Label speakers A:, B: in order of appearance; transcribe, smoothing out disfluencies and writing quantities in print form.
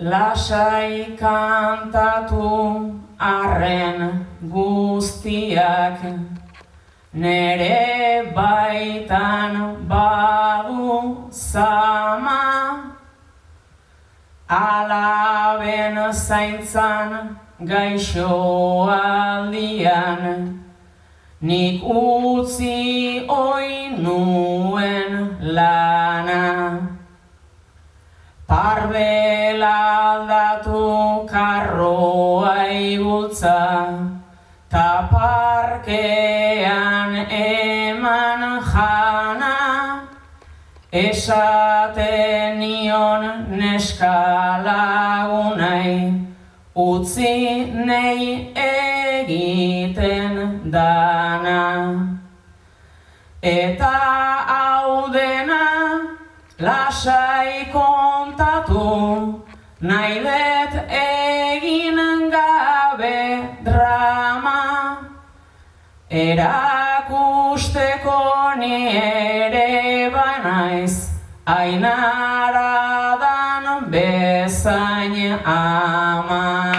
A: Lasai kantatu arren guztiak, nere baitan badu zama, alaben zaintzan gaixoaldian, nik utzi oin nuen lana. Parbela aldatu karroa igultza, ta parkean eman jana, esaten nion neska lagunai, utzi nei egiten dana. Eta hau dena lasai kontatu, nahi dut egin gabe drama, erakusteko ni ere banaiz, Ainaradan bezain ama.